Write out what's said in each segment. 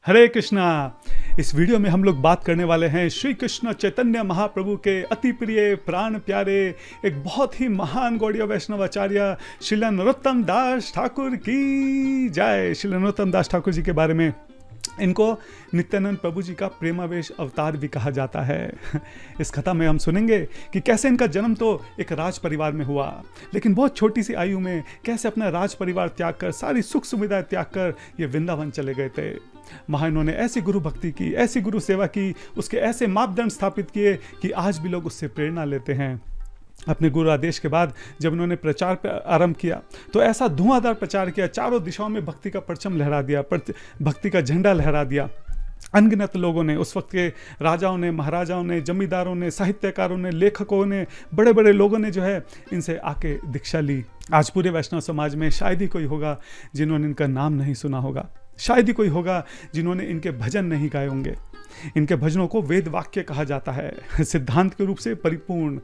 हरे कृष्णा। इस वीडियो में हम लोग बात करने वाले हैं श्री कृष्ण चैतन्य महाप्रभु के अति प्रिय प्राण प्यारे एक बहुत ही महान गौड़ीय वैष्णव आचार्य श्री नरोत्तम दास ठाकुर की जय। श्री नरोत्तम दास ठाकुर जी के बारे में इनको नित्यानंद प्रभु जी का प्रेमावेश अवतार भी कहा जाता है। इस कथा में हम सुनेंगे कि कैसे इनका जन्म तो एक राज परिवार में हुआ, लेकिन बहुत छोटी सी आयु में कैसे अपना राज परिवार त्याग कर, सारी सुख सुविधाएं त्याग कर ये वृंदावन चले गए थे। वहाँ इन्होंने ऐसी गुरु भक्ति की, ऐसी गुरु सेवा की, उसके ऐसे मापदंड स्थापित किए कि आज भी लोग उससे प्रेरणा लेते हैं। अपने गुरु आदेश के बाद जब उन्होंने प्रचार आरंभ किया तो ऐसा धुआंधार प्रचार किया, चारों दिशाओं में भक्ति का परचम लहरा दिया, भक्ति का झंडा लहरा दिया। अनगिनत लोगों ने, उस वक्त के राजाओं ने, महाराजाओं ने, जमींदारों ने, साहित्यकारों ने, लेखकों ने, बड़े बड़े लोगों ने जो है इनसे आके दीक्षा ली। आज पूरे वैष्णव समाज में शायद ही कोई होगा जिन्होंने इनका नाम नहीं सुना होगा, शायद ही कोई होगा जिन्होंने इनके भजन नहीं गाए होंगे। इनके भजनों को वेद वाक्य कहा जाता है, सिद्धांत के रूप से परिपूर्ण,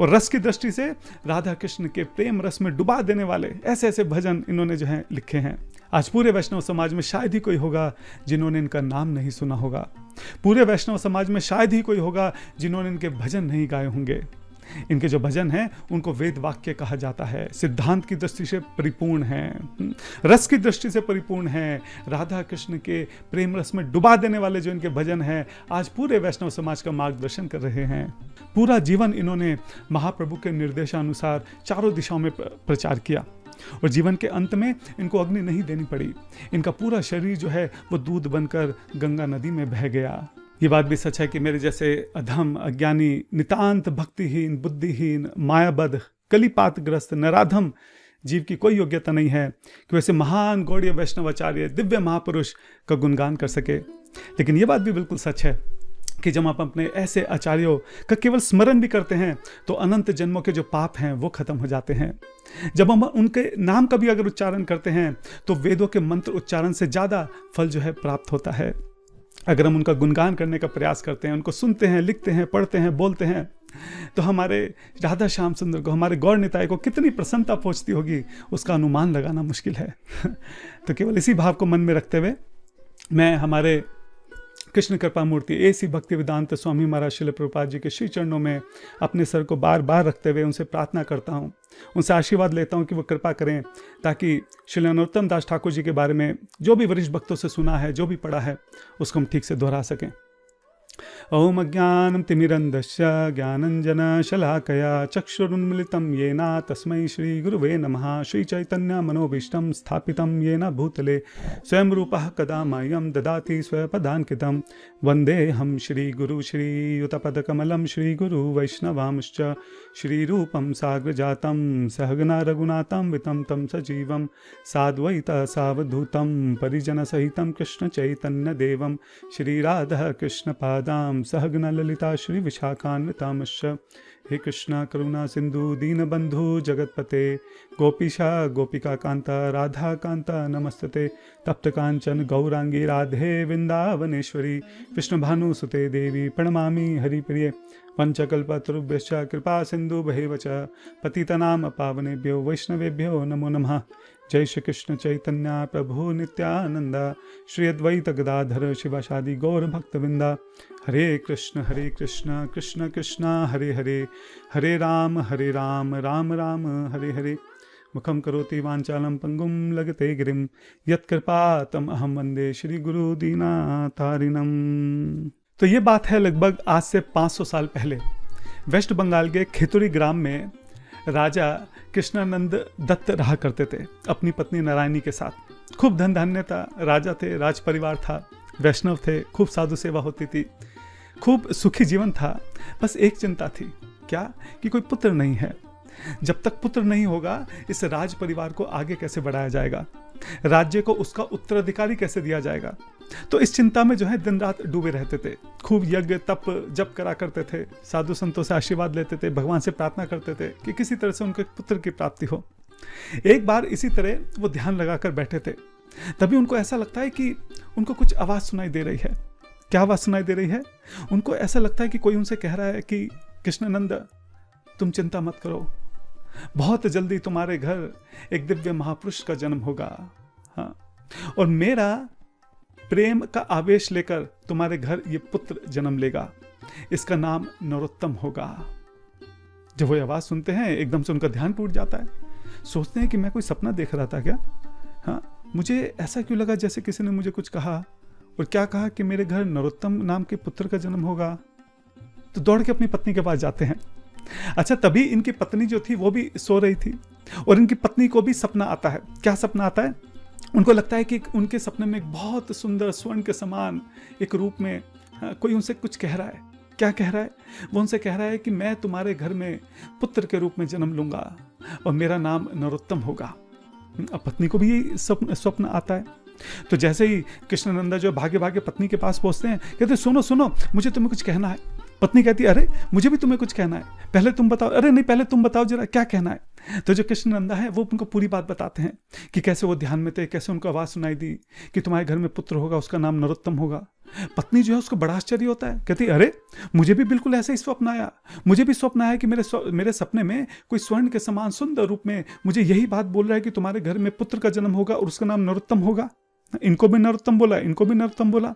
और रस की दृष्टि से राधा कृष्ण के प्रेम रस में डुबा देने वाले ऐसे ऐसे भजन इन्होंने जो है लिखे हैं। आज पूरे वैष्णव समाज में शायद ही कोई होगा जिन्होंने इनका नाम नहीं सुना होगा। पूरे वैष्णव समाज में शायद ही कोई होगा जिन्होंने इनके भजन नहीं गाए होंगे। इनके जो भजन हैं उनको वेद वाक्य कहा जाता है, सिद्धांत की दृष्टि से परिपूर्ण हैं, रस की दृष्टि से परिपूर्ण हैं। राधा कृष्ण के प्रेम रस में डुबा देने वाले जो इनके भजन हैं आज पूरे वैष्णव समाज का मार्गदर्शन कर रहे हैं। पूरा जीवन इन्होंने महाप्रभु के निर्देशानुसार चारों दिशाओं में प्रचार किया और जीवन के अंत में इनको अग्नि नहीं देनी पड़ी। इनका पूरा शरीर जो है वो दूध बनकर गंगा नदी में बह गया। ये बात भी सच है कि मेरे जैसे अधम, अज्ञानी, नितांत भक्तिहीन, बुद्धिहीन, मायाबद्ध, कलिपातग्रस्त, नराधम जीव की कोई योग्यता नहीं है कि वैसे महान गौड़ीय वैष्णवाचार्य, दिव्य महापुरुष का गुणगान कर सके। लेकिन ये बात भी बिल्कुल सच है कि जब आप अपने ऐसे आचार्यों का केवल स्मरण भी करते हैं तो अनंत जन्मों के जो पाप हैं वो खत्म हो जाते हैं। जब हम उनके नाम का भी अगर उच्चारण करते हैं तो वेदों के मंत्र उच्चारण से ज़्यादा फल जो है प्राप्त होता है। अगर हम उनका गुणगान करने का प्रयास करते हैं, उनको सुनते हैं, लिखते हैं, पढ़ते हैं, बोलते हैं, तो हमारे राधा श्याम सुंदर को, हमारे गौर निताय को कितनी प्रसन्नता पहुंचती होगी उसका अनुमान लगाना मुश्किल है। तो केवल इसी भाव को मन में रखते हुए मैं हमारे कृष्ण कृपा मूर्ति ऐसी भक्ति वेदांत स्वामी महाराज श्रील प्रभुपाद जी के श्री चरणों में अपने सर को बार बार रखते हुए उनसे प्रार्थना करता हूँ, उनसे आशीर्वाद लेता हूँ कि वो कृपा करें ताकि श्री नरोत्तम दास ठाकुर जी के बारे में जो भी वरिष्ठ भक्तों से सुना है, जो भी पढ़ा है, उसको हम ठीक से दोहरा सकें। ओम अज्ञानं तिमिरन्धस्य ज्ञानञ्जन शलाकया चक्षुरुन्मिलितं येन तस्मै श्री गुरुवे नमः। श्री चैतन्य मनोभीष्टं स्थापितं येन भूतले स्वयं रूपः कदा मह्यं ददाति स्वपदान्कितं। वन्देऽहं श्री गुरु श्रीयुतपदकमलं श्री गुरु वैष्णवांश्च श्रीरूपं साग्रजातं सहगना रघुनाथं वितं तं सजीवं साद्वैत सावधूतं परिजनसहितं कृष्ण चैतन्य देवं श्री राधा कृष्ण पादां सहगना ललिता श्री विशाखान्वितांश्च। हे कृष्णा करुणा सिंधु दीनबंधु जगतपते गोपीशा गोपिका कांता राधा कांता नमस्तते। तप्त कांचन गौरांगी राधे वृंदावनेश्वरी कृष्ण भानुसुते देवी प्रणमामि हरिप्रिये। पंचकल्पतरुभ्यश्च कृपा सिंधु भैव च पतितनाम पावनेभ्यो वैष्णवेभ्यो नमो नमः। जय श्री कृष्ण चैतन्य प्रभु नित्यानंद श्री अद्वैत गदाधर शिवासादि गौर भक्तवृंदा। हरे कृष्ण कृष्ण कृष्ण हरे हरे, हरे राम राम राम हरे हरे। मुखम करोति वांचालं पंगुम लगते गिरिम यत्कृपातम अहम वंदे श्री गुरु दीनातारिणम। तो ये बात है लगभग आज से 500 साल पहले वेस्ट बंगाल के खेतुरी ग्राम में राजा कृष्णानंद दत्त रहा करते थे अपनी पत्नी नारायणी के साथ। खूब धन धान्य था, राजा थे, राज परिवार था, वैष्णव थे, खूब साधु सेवा होती थी, खूब सुखी जीवन था। बस एक चिंता थी, क्या कि कोई पुत्र नहीं है। जब तक पुत्र नहीं होगा इस राज परिवार को आगे कैसे बढ़ाया जाएगा, राज्य को उसका उत्तराधिकारी कैसे दिया जाएगा। तो इस चिंता में जो है दिन रात डूबे रहते थे, खूब यज्ञ तप जप करा करते थे, साधु संतों से आशीर्वाद लेते थे, भगवान से प्रार्थना करते थे कि किसी तरह से उनके पुत्र की प्राप्ति हो। एक बार इसी तरह वो ध्यान लगाकर बैठे थे, तभी उनको ऐसा लगता है कि उनको कुछ आवाज सुनाई दे रही है। क्या आवाज सुनाई दे रही है? उनको ऐसा लगता है कि कोई उनसे कह रहा है कि कृष्णानंद तुम चिंता मत करो, बहुत जल्दी तुम्हारे घर एक दिव्य महापुरुष का जन्म होगा। हाँ, और मेरा प्रेम का आवेश लेकर तुम्हारे घर ये पुत्र जन्म लेगा, इसका नाम नरोत्तम होगा। जब वो आवाज सुनते हैं एकदम से उनका ध्यान टूट जाता है, सोचते हैं कि मैं कोई सपना देख रहा था क्या? हाँ, मुझे ऐसा क्यों लगा जैसे किसी ने मुझे कुछ कहा, और क्या कहा कि मेरे घर नरोत्तम नाम के पुत्र का जन्म होगा। तो दौड़ के अपनी पत्नी के पास जाते हैं। अच्छा, तभी इनकी पत्नी जो थी वो भी सो रही थी, और इनकी पत्नी को भी सपना आता है। क्या सपना आता है? उनको लगता है कि उनके सपने में एक बहुत सुंदर स्वर्ण के समान एक रूप में कोई उनसे कुछ कह रहा है। क्या कह रहा है? वो उनसे कह रहा है कि मैं तुम्हारे घर में पुत्र के रूप में जन्म लूंगा और मेरा नाम नरोत्तम होगा। अब पत्नी को भी यही स्वप्न आता है। तो जैसे ही कृष्णानंदा जो भागे भागे पत्नी के पास पहुंचते हैं, कहते सुनो सुनो, मुझे तुम्हें कुछ कहना है। पत्नी कहती है, अरे मुझे भी तुम्हें कुछ कहना है, पहले तुम बताओ। अरे नहीं, पहले तुम बताओ जरा क्या कहना है। तो जो कृष्णानंदा है वो उनको पूरी बात बताते हैं कि कैसे वो ध्यान में थे, कैसे उनको आवाज सुनाई दी कि तुम्हारे घर में पुत्र होगा, उसका नाम नरोत्तम होगा। पत्नी जो है उसको बड़ा आश्चर्य होता है, कहती है, अरे मुझे भी बिल्कुल ऐसा ही स्वप्न आया। मुझे भी स्वप्न आया कि मेरे सपने में कोई स्वर्ण के समान सुंदर रूप में मुझे यही बात बोल रहा है कि तुम्हारे घर में पुत्र का जन्म होगा और उसका नाम नरोत्तम होगा। इनको भी नरोत्तम बोला, इनको भी नरोत्तम बोला।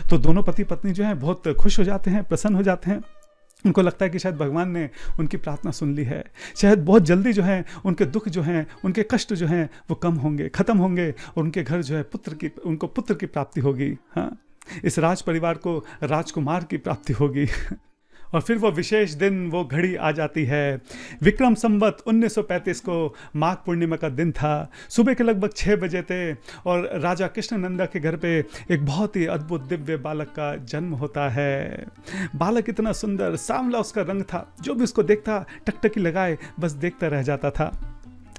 तो दोनों पति पत्नी जो है बहुत खुश हो जाते हैं, प्रसन्न हो जाते हैं। उनको लगता है कि शायद भगवान ने उनकी प्रार्थना सुन ली है, शायद बहुत जल्दी जो है उनके दुख जो हैं, उनके कष्ट जो हैं वो कम होंगे, खत्म होंगे, और उनके घर जो है उनको पुत्र की प्राप्ति होगी। हाँ, इस राज परिवार को राजकुमार की प्राप्ति होगी। और फिर वो विशेष दिन, वो घड़ी आ जाती है। विक्रम संवत 1935 को माघ पूर्णिमा का दिन था। सुबह के लगभग 6 बजे थे और राजा कृष्णानंदा के घर पे एक बहुत ही अद्भुत दिव्य बालक का जन्म होता है। बालक इतना सुंदर, सांवला उसका रंग था, जो भी उसको देखता टकटकी लगाए बस देखता रह जाता था।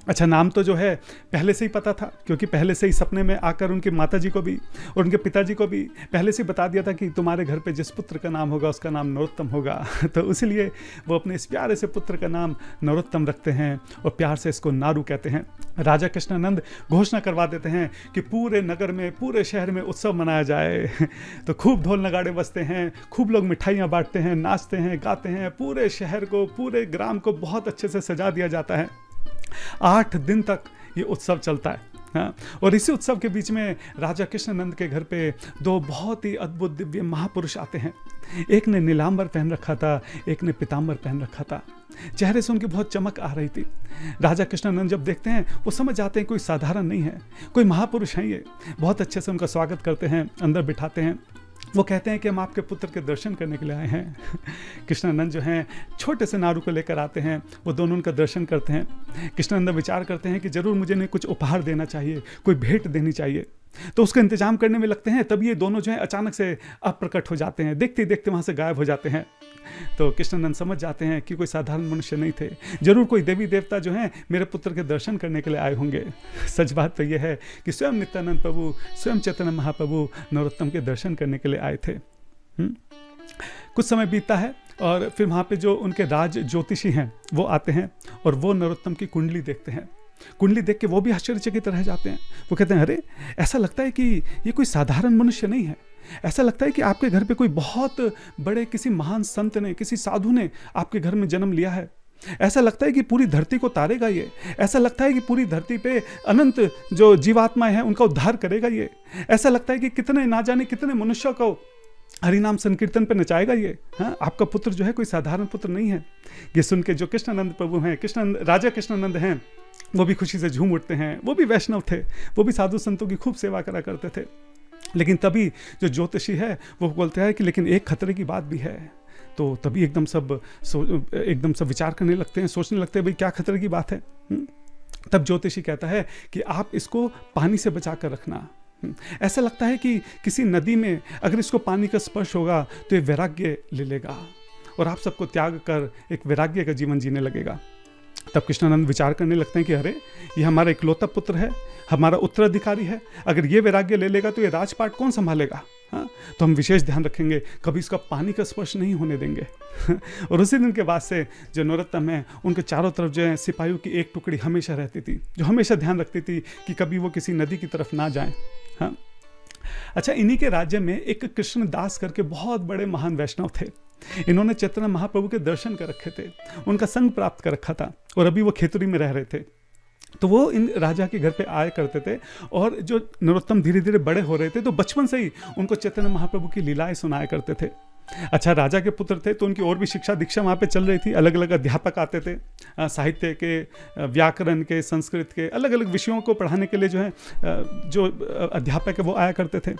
अच्छा, नाम तो जो है पहले से ही पता था, क्योंकि पहले से ही सपने में आकर उनकी माताजी को भी और उनके पिताजी को भी पहले से बता दिया था कि तुम्हारे घर पे जिस पुत्र का नाम होगा उसका नाम नरोत्तम होगा। तो इसलिए वो अपने इस प्यारे से पुत्र का नाम नरोत्तम रखते हैं और प्यार से इसको नारू कहते हैं। राजा कृष्णानंद घोषणा करवा देते हैं कि पूरे नगर में, पूरे शहर में उत्सव मनाया जाए। तो खूब ढोल नगाड़े बजते हैं, खूब लोग मिठाइयाँ बांटते हैं, नाचते हैं, गाते हैं। पूरे शहर को, पूरे ग्राम को बहुत अच्छे से सजा दिया जाता है। 8 दिन तक ये उत्सव चलता है। हाँ, और इसी उत्सव के बीच में राजा कृष्णानंद के घर पे 2 बहुत ही अद्भुत दिव्य महापुरुष आते हैं। एक ने नीलांबर पहन रखा था, एक ने पीतांबर पहन रखा था। चेहरे से उनकी बहुत चमक आ रही थी। राजा कृष्णानंद जब देखते हैं वो समझ जाते हैं कोई साधारण नहीं है, कोई महापुरुष हैं ये। बहुत अच्छे से उनका स्वागत करते हैं, अंदर बिठाते हैं। वो कहते हैं कि हम आपके पुत्र के दर्शन करने के लिए आए हैं। कृष्णानंद जो हैं छोटे से नारू को लेकर आते हैं, वो दोनों उनका दर्शन करते हैं। कृष्णानंद विचार करते हैं कि जरूर मुझे इन्हें कुछ उपहार देना चाहिए, कोई भेंट देनी चाहिए। तो उसका इंतजाम करने में लगते हैं, तब ये दोनों जो हैं अचानक से अप्रकट हो जाते हैं, देखते देखते वहाँ से गायब हो जाते हैं। तो कृष्णानंद समझ जाते हैं कि कोई साधारण मनुष्य नहीं थे, जरूर कोई देवी देवता जो हैं मेरे पुत्र के दर्शन करने के लिए आए होंगे। सच बात तो यह है कि स्वयं नित्यानंद प्रभु, स्वयं चैतन्य महाप्रभु नरोत्तम के दर्शन करने के लिए आए थे। कुछ समय बीतता है और फिर वहाँ पे जो उनके राज ज्योतिषी हैं वो आते हैं और वो नरोत्तम की कुंडली देखते हैं। कुंडली देख के वो भी आश्चर्यचकित रह जाते हैं। वो कहते हैं, अरे ऐसा लगता है कि ये कोई साधारण मनुष्य नहीं है। ऐसा लगता है कि आपके घर पे कोई बहुत बड़े किसी महान संत ने, किसी साधु ने आपके घर में जन्म लिया है। ऐसा लगता है कि पूरी धरती को तारेगा ये। ऐसा लगता है कि पूरी धरती पे अनंत जो जीवात्माएं हैं उनका उद्धार करेगा ये। ऐसा लगता है कि कितने ना जाने कितने मनुष्यों को हरिनाम संकीर्तन पे नचाएगा ये। हाँ, आपका पुत्र जो है कोई साधारण पुत्र नहीं है। ये सुन के जो कृष्णानंद प्रभु हैं, राजा कृष्णानंद हैं, वो भी खुशी से झूम उठते हैं। वो भी वैष्णव थे, वो भी साधु संतों की खूब सेवा करा करते थे। लेकिन तभी जो ज्योतिषी है वो बोलते हैं कि लेकिन एक खतरे की बात भी है। तो तभी एकदम सब विचार करने लगते हैं, सोचने लगते हैं भाई क्या खतरे की बात है। तब ज्योतिषी कहता है कि आप इसको पानी से बचा कर रखना। ऐसा लगता है कि किसी नदी में अगर इसको पानी का स्पर्श होगा तो ये वैराग्य ले लेगा और आप सबको त्याग कर एक वैराग्य का जीवन जीने लगेगा। तब कृष्णानंद विचार करने लगते हैं कि अरे ये हमारा इकलौता पुत्र है, हमारा उत्तराधिकारी है, अगर ये वैराग्य ले लेगा तो ये राजपाट कौन संभालेगा। हाँ, तो हम विशेष ध्यान रखेंगे, कभी इसका पानी का स्पर्श नहीं होने देंगे। और उसी दिन के बाद से जो नरोत्तम है उनके चारों तरफ जो है सिपाहियों की एक टुकड़ी हमेशा रहती थी, जो हमेशा ध्यान रखती थी कि कभी वो किसी नदी की तरफ ना जाएं। हाँ, अच्छा, इन्हीं के राज्य में एक कृष्णदास करके बहुत बड़े महान वैष्णव थे। इन्होंने चैतन्य महाप्रभु के दर्शन कर रखे थे, उनका संग प्राप्त कर रखा था और अभी वो खेतड़ी में रह रहे थे। तो वो इन राजा के घर पे आया करते थे, और जो नरोत्तम धीरे धीरे बड़े हो रहे थे तो बचपन से ही उनको चैतन्य महाप्रभु की लीलाएं सुनाया करते थे। अच्छा, राजा के पुत्र थे तो उनकी और भी शिक्षा दीक्षा वहाँ पे चल रही थी। अलग अलग अध्यापक आते थे, साहित्य के, व्याकरण के, संस्कृत के, अलग अलग विषयों को पढ़ाने के लिए जो है जो अध्यापक है वो आया करते थे।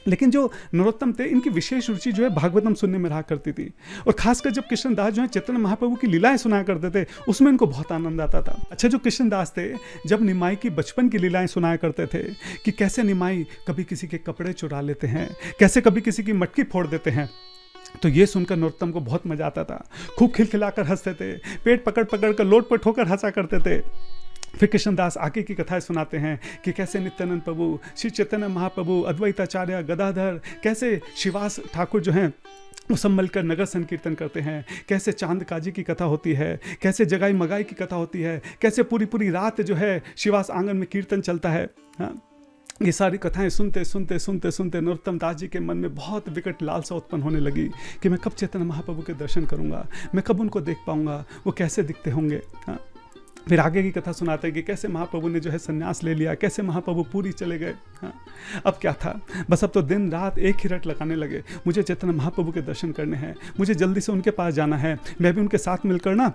लेकिन जो नरोत्तम थे, इनकी विशेष रुचि जो है भागवतम सुनने में रहा करती थी, और खासकर जब कृष्णदास जो है चैतन्य महाप्रभु की लीलाएं सुनाया करते थे उसमें इनको बहुत आनंद आता था। अच्छा, जो कृष्णदास थे जब निमाई की बचपन की लीलाएं सुनाया करते थे कि कैसे निमाई कभी किसी के कपड़े चुरा लेते हैं, कैसे कभी किसी की मटकी फोड़ देते हैं, तो ये सुनकर नरोत्तम को बहुत मजा आता था। खूब खिलखिलाकर हंसते थे, पेट पकड़ पकड़ कर लोट पर ठोकर हंसा करते थे। फिर कृष्णदास आगे की कथाएं सुनाते हैं कि कैसे नित्यानंद प्रभु, श्री चैतन्य महाप्रभु, अद्वैताचार्य, गदाधर, कैसे शिवास ठाकुर जो हैं वो सब मिलकर नगर संकीर्तन करते हैं, कैसे चांद काजी की कथा होती है, कैसे जगाई मगाई की कथा होती है, कैसे पूरी पूरी रात जो है शिवास आंगन में कीर्तन चलता है। हाँ, ये सारी कथाएं सुनते सुनते सुनते सुनते नरोत्तम दास जी के मन में बहुत विकट लालसा उत्पन्न होने लगी कि मैं कब चैतन्य महाप्रभु के दर्शन करूंगा, मैं कब उनको देख पाऊंगा, वो कैसे दिखते होंगे। हाँ, फिर आगे की कथा सुनाते हैं कि कैसे महाप्रभु ने जो है संन्यास ले लिया, कैसे महाप्रभु पूरी चले गए। हाँ, अब क्या था, बस अब तो दिन रात एक ही रट लगाने लगे, मुझे चैतन्य महाप्रभु के दर्शन करने हैं, मुझे जल्दी से उनके पास जाना है, मैं भी उनके साथ मिलकर ना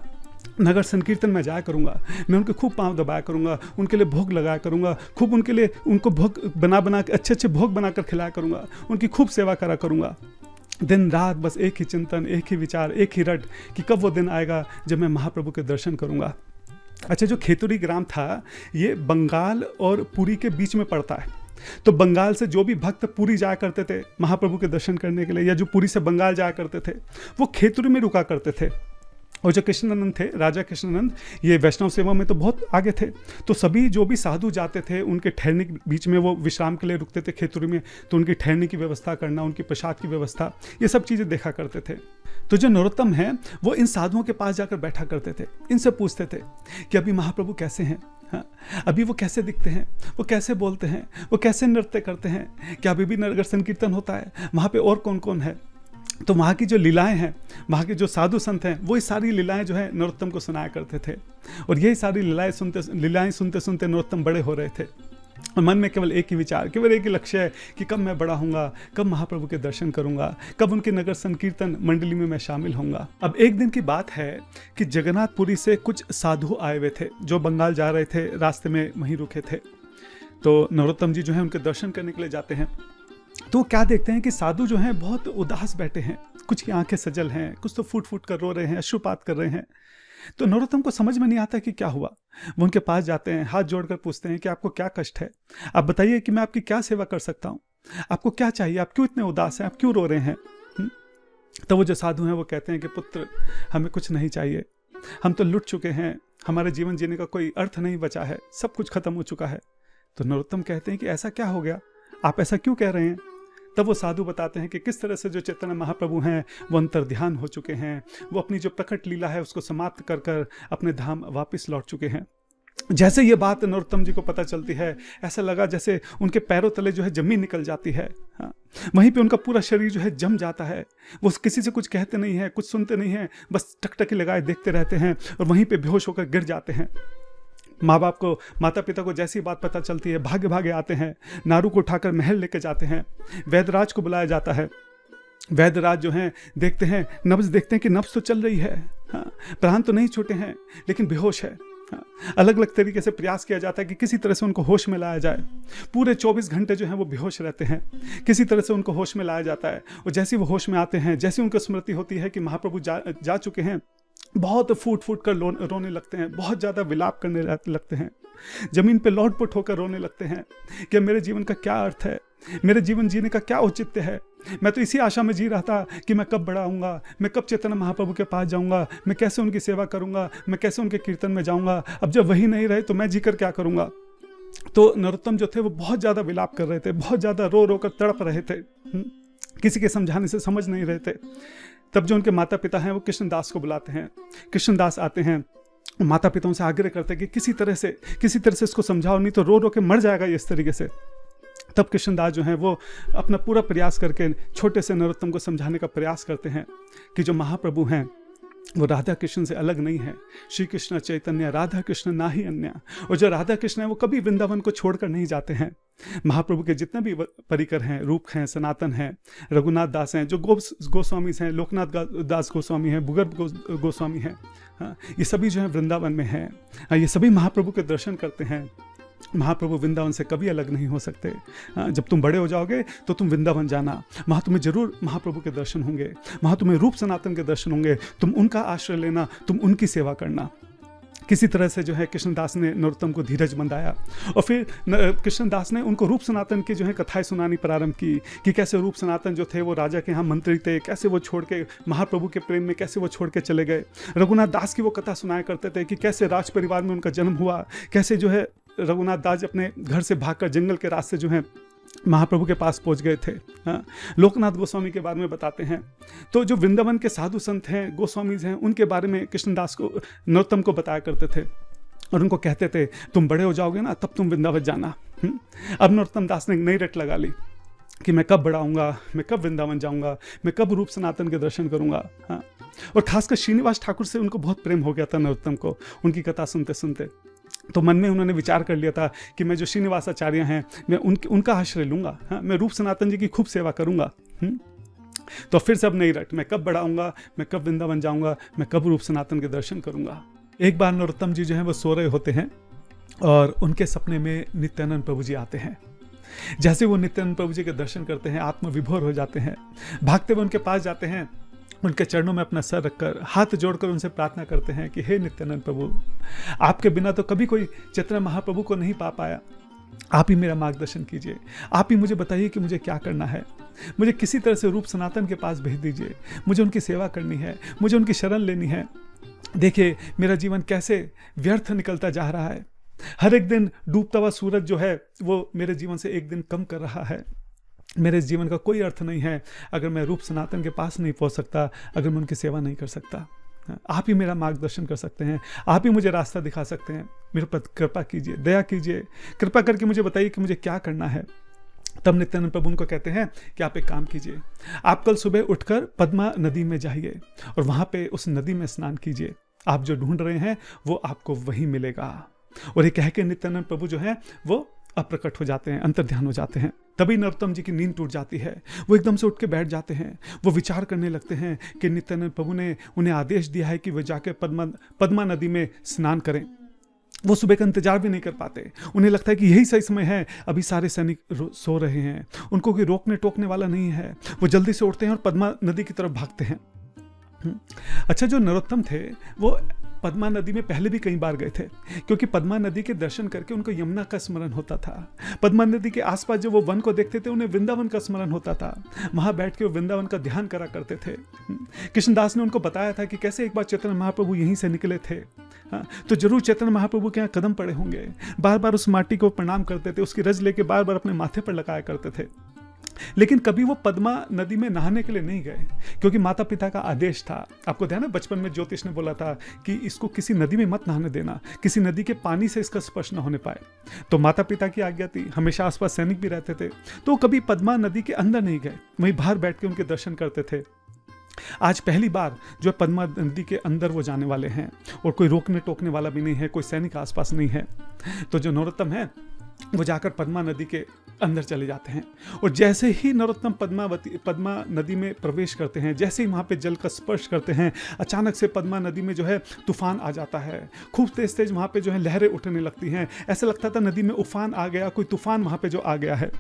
नगर संकीर्तन में जाया करूंगा, मैं उनके खूब पांव दबाया करूंगा, उनके लिए भोग लगाया करूंगा, खूब उनके लिए उनको भोग बना के अच्छे अच्छे भोग बनाकर खिलाया करूंगा, उनकी खूब सेवा करा करूंगा। दिन रात बस एक ही चिंतन, एक ही विचार, एक ही रट कि कब वो दिन आएगा जब मैं महाप्रभु के दर्शन करूंगा। अच्छा, जो खेतुरी ग्राम था ये बंगाल और पुरी के बीच में पड़ता है, तो बंगाल से जो भी भक्त पुरी जाया करते थे महाप्रभु के दर्शन करने के लिए, या जो पुरी से बंगाल जाया करते थे वो खेतुरी में रुका करते थे। और जो कृष्णानंद थे, राजा कृष्णानंद, ये वैष्णव सेवा में तो बहुत आगे थे, तो सभी जो भी साधु जाते थे उनके ठहरने के बीच में वो विश्राम के लिए रुकते थे खेतुरी में, तो उनकी ठहरने की व्यवस्था करना, उनकी प्रसाद की व्यवस्था, ये सब चीज़ें देखा करते थे। तो जो नरोत्तम हैं वो इन साधुओं के पास जाकर बैठा करते थे, इनसे पूछते थे कि अभी महाप्रभु कैसे हैं, हाँ, अभी वो कैसे दिखते हैं, वो कैसे बोलते हैं, वो कैसे नृत्य करते हैं, क्या अभी भी नगर संकीर्तन होता है, वहाँ पे और कौन कौन है। तो वहाँ की जो लीलाएं हैं, वहाँ के जो साधु संत हैं, वो सारी लीलाएं जो है नरोत्तम को सुनाया करते थे, और यही सारी लीलाएं सुनते सुनते नरोत्तम बड़े हो रहे थे। और मन में केवल एक ही विचार, केवल एक ही लक्ष्य है कि कब मैं बड़ा होऊंगा, कब महाप्रभु के दर्शन करूंगा, कब उनके नगर संकीर्तन मंडली में मैं शामिल होऊंगा। अब एक दिन की बात है कि जगन्नाथपुरी से कुछ साधु आए हुए थे जो बंगाल जा रहे थे, रास्ते में वहीं रुके थे। तो नरोत्तम जी जो है उनके दर्शन करने के लिए जाते हैं, तो क्या देखते हैं कि साधु जो हैं बहुत उदास बैठे हैं, कुछ की आंखें सजल हैं, कुछ तो फूट फूट कर रो रहे हैं, अश्रुपात कर रहे हैं। तो नरोत्तम को समझ में नहीं आता कि क्या हुआ। वो उनके पास जाते हैं, हाथ जोड़कर पूछते हैं कि आपको क्या कष्ट है, आप बताइए कि मैं आपकी क्या सेवा कर सकता हूँ, आपको क्या चाहिए, आप क्यों इतने उदास हैं, आप क्यों रो रहे हैं। तो वो जो साधु हैं वो कहते हैं कि पुत्र, हमें कुछ नहीं चाहिए, हम तो लुट चुके हैं, हमारे जीवन जीने का कोई अर्थ नहीं बचा है, सब कुछ खत्म हो चुका है। तो नरोत्तम कहते हैं कि ऐसा क्या हो गया, आप ऐसा क्यों कह रहे हैं। तब वो साधु बताते हैं कि किस तरह से जो चैतन्य महाप्रभु हैं वो अंतर्ध्यान हो चुके हैं, वो अपनी जो प्रकट लीला है उसको समाप्त कर कर अपने धाम वापस लौट चुके हैं। जैसे ये बात नरोत्तम जी को पता चलती है, ऐसा लगा जैसे उनके पैरों तले जो है जमीन निकल जाती है। हाँ, वहीं पे उनका पूरा शरीर जो है जम जाता है, वो किसी से कुछ कहते नहीं हैं, कुछ सुनते नहीं हैं, बस टकटकी लगाए देखते रहते हैं और वहीं पे बेहोश होकर गिर जाते हैं। माँ बाप को, माता पिता को जैसी बात पता चलती है भागे भागे आते हैं, नारू को उठाकर महल लेके जाते हैं, वैद्यराज को बुलाया जाता है। वैद्यराज जो हैं देखते हैं, नब्ज देखते हैं कि नब्ज तो चल रही है, हाँ, प्राण तो नहीं छूटे हैं लेकिन बेहोश है। हाँ, अलग अलग तरीके से प्रयास किया जाता है कि किसी तरह से उनको होश में लाया जाए। पूरे 24 घंटे जो हैं वो बेहोश रहते हैं, किसी तरह से उनको होश में लाया जाता है। और जैसे वो होश में आते हैं, जैसे उनको स्मृति होती है कि महाप्रभु जा चुके हैं, बहुत फूट फूट कर रोने लगते हैं, बहुत ज़्यादा विलाप करने लगते हैं, जमीन पे लौट पुट होकर रोने लगते हैं कि मेरे जीवन का क्या अर्थ है, मेरे जीवन जीने का क्या औचित्य है। मैं तो इसी आशा में जी रहा था कि मैं कब बड़ा होऊंगा, मैं कब चैतन्य महाप्रभु के पास जाऊंगा, मैं कैसे उनकी सेवा करूंगा, मैं कैसे उनके कीर्तन में जाऊंगा। अब जब वही नहीं रहे तो मैं जीकर क्या करूंगा। तो नरोत्तम जो थे वो बहुत ज़्यादा विलाप कर रहे थे, बहुत ज़्यादा रो रो कर तड़प रहे थे, किसी के समझाने से समझ नहीं रहे थे। तब जो उनके माता पिता हैं वो कृष्णदास को बुलाते हैं। कृष्णदास आते हैं, माता पिताओं से आग्रह करते हैं कि किसी तरह से इसको समझाओ, नहीं तो रो रो के मर जाएगा ये इस तरीके से। तब कृष्णदास जो हैं वो अपना पूरा प्रयास करके छोटे से नरोत्तम को समझाने का प्रयास करते हैं कि जो महाप्रभु हैं वो राधा कृष्ण से अलग नहीं है। श्री कृष्ण चैतन्य राधा कृष्ण ना ही अन्य। और जो राधा कृष्ण है वो कभी वृंदावन को छोड़कर नहीं जाते हैं। महाप्रभु के जितने भी परिकर हैं, रूप हैं, सनातन हैं, रघुनाथ दास हैं, जो गोस्वामी हैं, लोकनाथ दास गोस्वामी हैं, भूगर्भ गोस्वामी हैं, हाँ, ये सभी जो है वृंदावन में हैं। ये सभी महाप्रभु के दर्शन करते हैं। महाप्रभु वृंदावन से कभी अलग नहीं हो सकते। जब तुम बड़े हो जाओगे तो तुम वृंदावन जाना, वहाँ तुम्हें जरूर महाप्रभु के दर्शन होंगे, वहाँ तुम्हें रूप सनातन के दर्शन होंगे। तुम उनका आश्रय लेना, तुम उनकी सेवा करना। किसी तरह से जो है कृष्णदास ने नरोत्तम को धीरज बंधाया और फिर कृष्णदास ने उनको रूप सनातन की जो है कथाएं सुनानी प्रारंभ की कि कैसे रूप सनातन जो थे वो राजा के यहाँ मंत्री थे, कैसे वो छोड़ के महाप्रभु के प्रेम में कैसे वो छोड़ के चले गए। रघुनाथ दास की वो कथा सुनाया करते थे कि कैसे राज परिवार में उनका जन्म हुआ, कैसे जो है रघुनाथ दास अपने घर से भागकर जंगल के रास्ते जो है महाप्रभु के पास पहुंच गए थे। हाँ, लोकनाथ गोस्वामी के बारे में बताते हैं। तो जो वृंदावन के साधु संत हैं, गोस्वामीज हैं, उनके बारे में कृष्णदास को नरोत्तम को बताया करते थे और उनको कहते थे तुम बड़े हो जाओगे ना तब तुम वृंदावन जाना। अब नरोत्तम दास ने एक नई रट लगा ली कि मैं कब बड़ा हूँगा, मैं कब वृंदावन जाऊँगा, मैं कब रूप सनातन के दर्शन करूँगा। हाँ, और खासकर श्रीनिवास ठाकुर से उनको बहुत प्रेम हो गया था नरोत्तम को, उनकी कथा सुनते सुनते। तो मन में उन्होंने विचार कर लिया था कि मैं जो श्रीनिवास आचार्य हैं मैं उनका आश्रय लूँगा। हाँ, मैं रूप सनातन जी की खूब सेवा करूँगा। तो फिर से अब नहीं रट, मैं कब बड़ा हूँगा, मैं कब वृंदावन जाऊँगा, मैं कब रूप सनातन के दर्शन करूँगा। एक बार नरोत्तम जी जो है वो सो रहे होते हैं और उनके सपने में नित्यानंद प्रभु जी आते हैं। जैसे वो नित्यानंद प्रभु जी के दर्शन करते हैं, आत्मविभोर हो जाते हैं, भागते हुए उनके पास जाते हैं, उनके चरणों में अपना सर रखकर हाथ जोड़कर उनसे प्रार्थना करते हैं कि हे नित्यानंद प्रभु, आपके बिना तो कभी कोई चैतन्य महाप्रभु को नहीं पा पाया। आप ही मेरा मार्गदर्शन कीजिए, आप ही मुझे बताइए कि मुझे क्या करना है। मुझे किसी तरह से रूप सनातन के पास भेज दीजिए, मुझे उनकी सेवा करनी है, मुझे उनकी शरण लेनी है। देखिए मेरा जीवन कैसे व्यर्थ निकलता जा रहा है। हर एक दिन डूबता हुआ सूरज जो है वो मेरे जीवन से एक दिन कम कर रहा है। मेरे जीवन का कोई अर्थ नहीं है अगर मैं रूप सनातन के पास नहीं पहुंच सकता, अगर मैं उनकी सेवा नहीं कर सकता। आप ही मेरा मार्गदर्शन कर सकते हैं, आप ही मुझे रास्ता दिखा सकते हैं। मेरे पर कृपा कीजिए, दया कीजिए, कृपा करके मुझे बताइए कि मुझे क्या करना है। तब नित्यानंद प्रभु उनको कहते हैं कि आप एक काम कीजिए, आप कल सुबह उठकर पद्मा नदी में जाइए और वहां पे उस नदी में स्नान कीजिए। आप जो ढूंढ रहे हैं वो आपको वहीं मिलेगा। और ये कह के नित्यानंद प्रभु जो है वो अप्रकट हो जाते हैं, अंतर्ध्यान हो जाते हैं। तभी नरोत्तम जी की नींद टूट जाती है। वो एकदम से उठ के बैठ जाते हैं। वो विचार करने लगते हैं कि नित्यानंद प्रभु ने उन्हें आदेश दिया है कि वे जाके पद्मा नदी में स्नान करें। वो सुबह का इंतजार भी नहीं कर पाते। उन्हें लगता है कि यही सही समय है, अभी सारे सैनिक सो रहे हैं, उनको कोई रोकने टोकने वाला नहीं है। वो जल्दी से उठते हैं और पद्मा नदी की तरफ भागते हैं। अच्छा, जो नरोत्तम थे वो पद्मा नदी में पहले भी कई बार गए थे, क्योंकि पद्मा नदी के दर्शन करके उनको यमुना का स्मरण होता था। पद्मा नदी के आसपास जब वो वन को देखते थे उन्हें वृंदावन का स्मरण होता था। वहां बैठ के वो वृंदावन का ध्यान करा करते थे। कृष्णदास ने उनको बताया था कि कैसे एक बार चैतन्य महाप्रभु यहीं से निकले थे। तो जरूर चैतन्य महाप्रभु के यहाँ कदम पड़े होंगे। बार बार उस माटी को प्रणाम करते थे, उसकी रज लेके बार बार अपने माथे पर लगाया करते थे। लेकिन कभी वो पद्मा नदी में नहाने के लिए नहीं गए, क्योंकि माता पिता का आदेश था। आपको ध्यान है बचपन में ज्योतिष ने बोला था कि इसको किसी नदी में मत नहाने देना, किसी नदी के पानी से इसका स्पर्श न होने पाए। तो माता पिता की आज्ञा थी, हमेशा आसपास सैनिक भी रहते थे, तो कभी पद्मा नदी के अंदर नहीं गए, वहीं बाहर बैठ के उनके दर्शन करते थे। आज पहली बार जो पद्मा नदी के अंदर वो जाने वाले हैं और कोई रोकने टोकने वाला भी नहीं है, कोई सैनिक आसपास नहीं है। तो जो नरोत्तम है वो जाकर पद्मा नदी के अंदर चले जाते हैं और जैसे ही नरोत्तम पद्मा नदी में प्रवेश करते हैं, जैसे ही वहाँ पे जल का स्पर्श करते हैं, अचानक से पद्मा नदी में जो है तूफान आ जाता है। खूब तेज तेज वहाँ पे जो है लहरें उठने लगती हैं। ऐसा लगता था नदी में उफान आ गया, कोई तूफान वहाँ पे जो आ गया है।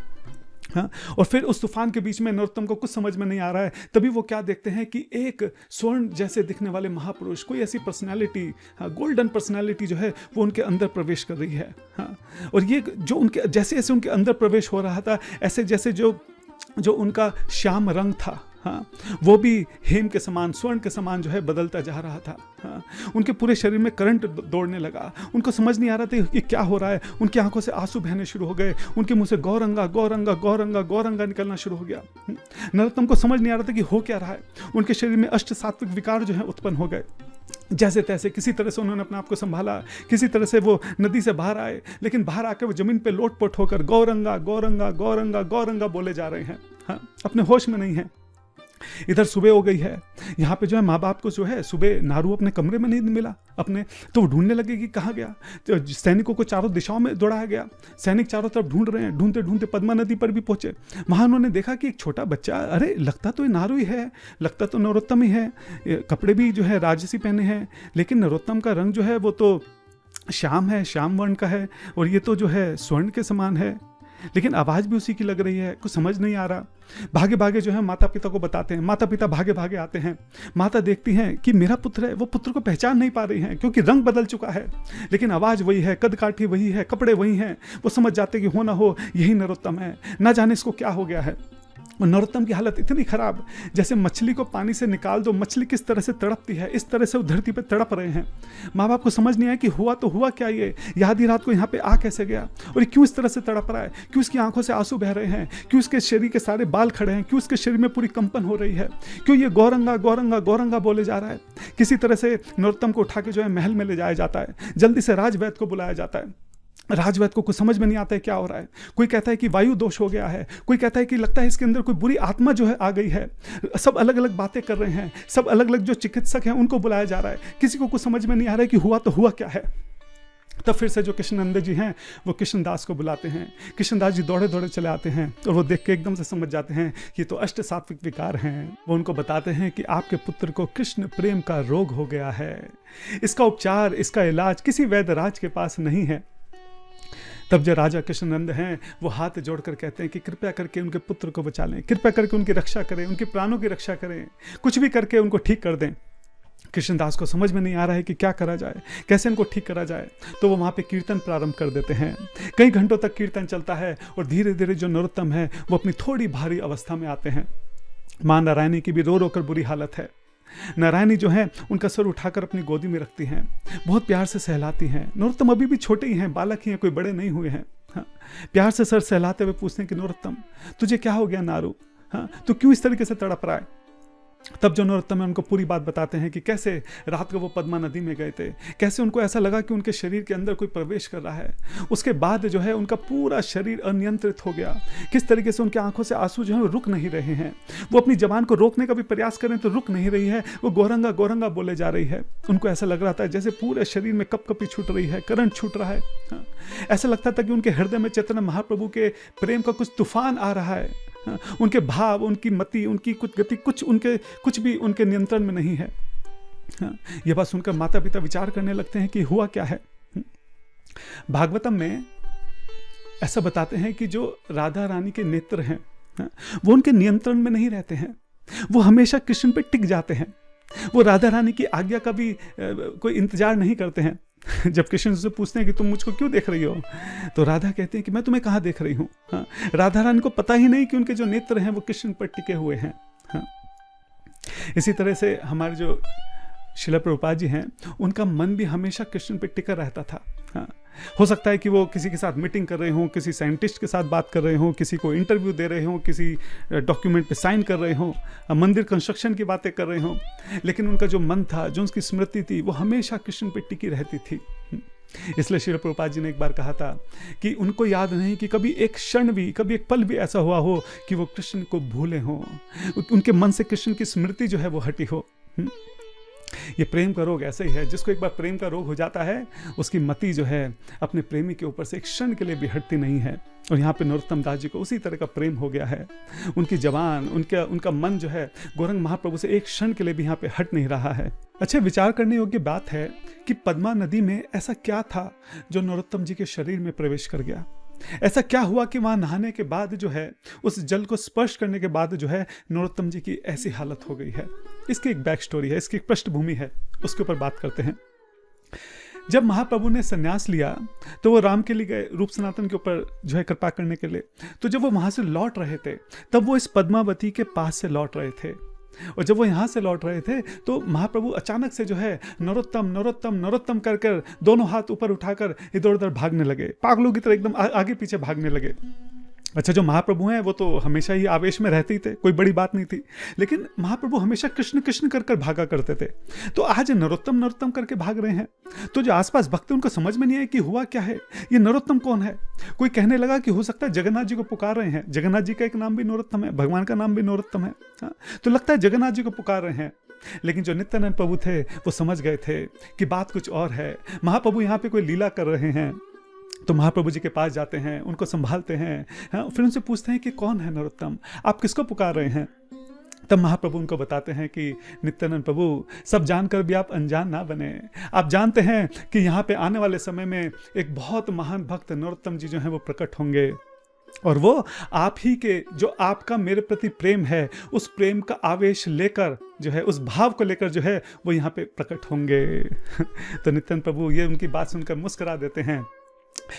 हाँ, और फिर उस तूफान के बीच में नरोत्तम को कुछ समझ में नहीं आ रहा है। तभी वो क्या देखते हैं कि एक स्वर्ण जैसे दिखने वाले महापुरुष, कोई ऐसी पर्सनालिटी, हाँ, गोल्डन पर्सनालिटी जो है वो उनके अंदर प्रवेश कर रही है। हाँ, और ये जो उनके जैसे जैसे उनके अंदर प्रवेश हो रहा था, ऐसे जैसे जो उनका श्याम रंग था, हाँ, वो भी हेम के समान, स्वर्ण के समान जो है बदलता जा रहा था। हाँ, उनके पूरे शरीर में करंट दौड़ने लगा। उनको समझ नहीं आ रहा था कि क्या हो रहा है। उनकी आंखों से आंसू बहने शुरू हो गए, उनके मुंह से गौरंगा गौरंगा गौरंगा गौरंगा निकलना शुरू हो गया। नरोत्तम को समझ नहीं आ रहा था कि हो क्या रहा है। उनके शरीर में अष्ट सात्विक विकार जो है उत्पन्न हो गए। जैसे तैसे किसी तरह से उन्होंने अपने आप को संभाला, किसी तरह से वो नदी से बाहर आए, लेकिन बाहर आकर वो जमीन पे लोटपोट होकर गौरंगा गौरंगा गौरंगा गौरंगा बोले जा रहे हैं। हाँ, अपने होश में नहीं है। इधर सुबह हो गई है, यहाँ पे जो है माँ बाप को जो है सुबह नारू अपने कमरे में नहीं मिला अपने, तो वो ढूंढने लगे कि कहाँ गया। तो सैनिकों को चारों दिशाओं में दौड़ाया गया, सैनिक चारों तरफ ढूंढ रहे हैं, ढूंढते ढूंढते पद्मा नदी पर भी पहुंचे। वहां उन्होंने देखा कि एक छोटा बच्चा, अरे लगता तो ये नारू ही है, लगता तो नरोत्तम ही है, कपड़े भी जो है राजसी पहने हैं, लेकिन नरोत्तम का रंग जो है वो तो श्याम है, श्याम वर्ण का है, और ये तो जो है स्वर्ण के समान है, लेकिन आवाज भी उसी की लग रही है, कुछ समझ नहीं आ रहा। भागे भागे जो है माता पिता को बताते हैं, माता पिता भागे भागे आते हैं, माता देखती हैं कि मेरा पुत्र है, वो पुत्र को पहचान नहीं पा रही हैं क्योंकि रंग बदल चुका है, लेकिन आवाज वही है, कद काठी वही है, कपड़े वही हैं। वो समझ जाते कि हो ना हो यही नरोत्तम है, ना जाने इसको क्या हो गया है। और नरोत्तम की हालत इतनी खराब, जैसे मछली को पानी से निकाल दो, मछली किस तरह से तड़पती है, इस तरह से वो धरती पे तड़प रहे हैं। माँ बाप को समझ नहीं आया कि हुआ तो हुआ क्या, ये आधी रात को यहाँ पे आ कैसे गया, और ये क्यों इस तरह से तड़प रहा है, क्यों उसकी आंखों से आंसू बह रहे हैं, क्यों उसके शरीर के सारे बाल खड़े हैं, क्यों उसके शरीर में पूरी कंपन हो रही है, क्यों ये गौरंगा गौरंगा गौरंगा बोले जा रहा है। किसी तरह से नरोत्तम को उठा के जो है महल में ले जाया जाता है, जल्दी से राजवैद्य को बुलाया जाता है। राजवैद्य को कुछ समझ में नहीं आता है क्या हो रहा है। कोई कहता है कि वायु दोष हो गया है, कोई कहता है कि लगता है इसके अंदर कोई बुरी आत्मा जो है आ गई है। सब अलग अलग बातें कर रहे हैं, सब अलग अलग जो चिकित्सक हैं उनको बुलाया जा रहा है, किसी को कुछ समझ में नहीं आ रहा है कि हुआ तो हुआ क्या है। तब फिर से जो कृष्णनंद जी हैं वो कृष्णदास को बुलाते हैं। कृष्णदास जी दौड़े दौड़े चले आते हैं और वो देख के एकदम से समझ जाते हैं कि ये तो अष्ट सात्विक विकार हैं। वो उनको बताते हैं कि आपके पुत्र को कृष्ण प्रेम का रोग हो गया है, इसका उपचार, इसका इलाज किसी वैद्यराज के पास नहीं है। तब जो राजा कृष्णनंद हैं वो हाथ जोड़कर कहते हैं कि कृपया करके उनके पुत्र को बचा लें, कृपया करके उनकी रक्षा करें, उनके प्राणों की रक्षा करें, कुछ भी करके उनको ठीक कर दें। कृष्णदास को समझ में नहीं आ रहा है कि क्या करा जाए, कैसे इनको ठीक करा जाए। तो वो वहाँ पे कीर्तन प्रारंभ कर देते हैं। कई घंटों तक कीर्तन चलता है और धीरे धीरे जो नरोत्तम है वो अपनी थोड़ी भारी अवस्था में आते हैं। माँ नारायणी की भी रो रो कर बुरी हालत है। नारायणी जो है उनका सर उठाकर अपनी गोदी में रखती हैं, बहुत प्यार से सहलाती हैं। नरोत्तम अभी भी छोटे ही हैं, बालक ही हैं, कोई बड़े नहीं हुए हैं। हाँ, प्यार से सर सहलाते हुए पूछते हैं कि नरोत्तम तुझे क्या हो गया नारू, हाँ तू क्यों इस तरीके से तड़प रहा है। तब जो नरोत्तम है उनको पूरी बात बताते हैं कि कैसे रात को वो पद्मा नदी में गए थे, कैसे उनको ऐसा लगा कि उनके शरीर के अंदर कोई प्रवेश कर रहा है। उसके बाद जो है उनका पूरा शरीर अनियंत्रित हो गया, किस तरीके से उनकी आंखों से आंसू जो है रुक नहीं रहे हैं। वो अपनी जबान को रोकने का भी प्रयास करें तो रुक नहीं रही है, वो गौरंगा गौरंगा बोले जा रही है। उनको ऐसा लग रहा था जैसे पूरे शरीर में कपकपी छूट रही है, करंट छूट रहा है। हाँ, ऐसा लगता था कि उनके हृदय में चैतन्य महाप्रभु के प्रेम का कुछ तूफान आ रहा है। उनके भाव, उनकी मति, उनकी कुछ गति, कुछ भी उनके नियंत्रण में नहीं है। यह बात सुनकर माता पिता विचार करने लगते हैं कि हुआ क्या है। भागवतम में ऐसा बताते हैं कि जो राधा रानी के नेत्र हैं वो उनके नियंत्रण में नहीं रहते हैं, वो हमेशा कृष्ण पे टिक जाते हैं। वो राधा रानी की आज्ञा का भी कोई इंतजार नहीं करते हैं। जब कृष्ण से पूछते हैं कि तुम मुझको क्यों देख रही हो, तो राधा कहते हैं कि मैं तुम्हें कहाँ देख रही हूँ। हाँ, राधा रानी को पता ही नहीं कि उनके जो नेत्र हैं वो कृष्ण पर टिके हुए हैं। हाँ, इसी तरह से हमारे जो श्रील प्रभुपाद जी हैं उनका मन भी हमेशा कृष्ण पर टिका रहता था। हाँ, हो सकता है कि वो किसी के साथ मीटिंग कर रहे हों, किसी साइंटिस्ट के साथ बात कर रहे हों, किसी को इंटरव्यू दे रहे हों, किसी डॉक्यूमेंट पे साइन कर रहे हों, मंदिर कंस्ट्रक्शन की बातें कर रहे हों, लेकिन उनका जो मन था, जो उसकी स्मृति थी, वो हमेशा कृष्ण पे टिकी रहती थी। इसलिए श्रील प्रभुपाद जी ने एक बार कहा था कि उनको याद नहीं कि कभी एक क्षण भी, कभी एक पल भी ऐसा हुआ हो कि वो कृष्ण को भूले हों, उनके मन से कृष्ण की स्मृति जो है वो हटी हो। ये प्रेम का रोग ऐसा ही है, जिसको एक बार प्रेम का रोग हो जाता है उसकी मति जो है अपने प्रेमी के ऊपर से एक क्षण के लिए भी हटती नहीं है। और यहाँ पे नरोत्तम दास जी को उसी तरह का प्रेम हो गया है। उनकी जवान, उनका मन जो है गौरंग महाप्रभु से एक क्षण के लिए भी यहाँ पे हट नहीं रहा है। अच्छा, विचार करने योग्य बात है कि पद्मा नदी में ऐसा क्या था जो नरोत्तम जी के शरीर में प्रवेश कर गया। ऐसा क्या हुआ कि वहां नहाने के बाद जो है, उस जल को स्पर्श करने के बाद जो है नरोत्तम जी की ऐसी हालत हो गई है। इसकी एक बैक स्टोरी है, इसकी एक पृष्ठभूमि है, उसके ऊपर बात करते हैं। जब महाप्रभु ने संन्यास लिया तो वो राम के लिए गए, रूप सनातन के ऊपर जो है कृपा करने के लिए। तो जब वो वहां से लौट रहे थे तब वो इस पद्मावती के पास से लौट रहे थे। और जब वो यहाँ से लौट रहे थे तो महाप्रभु अचानक से जो है नरोत्तम नरोत्तम नरोत्तम कर कर दोनों हाथ ऊपर उठाकर इधर उधर भागने लगे, पागलों की तरह एकदम आगे पीछे भागने लगे। अच्छा, जो महाप्रभु हैं वो तो हमेशा ही आवेश में रहते ही थे, कोई बड़ी बात नहीं थी, लेकिन महाप्रभु हमेशा कृष्ण कृष्ण कर कर भागा करते थे। तो आज नरोत्तम नरोत्तम करके भाग रहे हैं, तो जो आसपास भक्त उनको समझ में नहीं आया कि हुआ क्या है, ये नरोत्तम कौन है। कोई कहने लगा कि हो सकता है जगन्नाथ जी को पुकार रहे हैं, जगन्नाथ जी का एक नाम भी नरोत्तम है, भगवान का नाम भी नरोत्तम है, हाँ? तो लगता है जगन्नाथ जी को पुकार रहे हैं। लेकिन जो नित्यानंद प्रभु थे वो समझ गए थे कि बात कुछ और है, महाप्रभु यहाँ पे कोई लीला कर रहे हैं। तो महाप्रभु जी के पास जाते हैं, उनको संभालते हैं, हाँ? फिर उनसे पूछते हैं कि कौन है नरोत्तम, आप किसको पुकार रहे हैं। तब महाप्रभु उनको बताते हैं कि नित्यानंद प्रभु, सब जानकर भी आप अनजान ना बने। आप जानते हैं कि यहाँ पे आने वाले समय में एक बहुत महान भक्त नरोत्तम जी जो हैं वो प्रकट होंगे, और वो आप ही के, जो आपका मेरे प्रति प्रेम है, उस प्रेम का आवेश लेकर जो है, उस भाव को लेकर जो है वो यहाँ पे प्रकट होंगे। तो नित्यानंद प्रभु ये उनकी बात सुनकर मुस्कुरा देते हैं।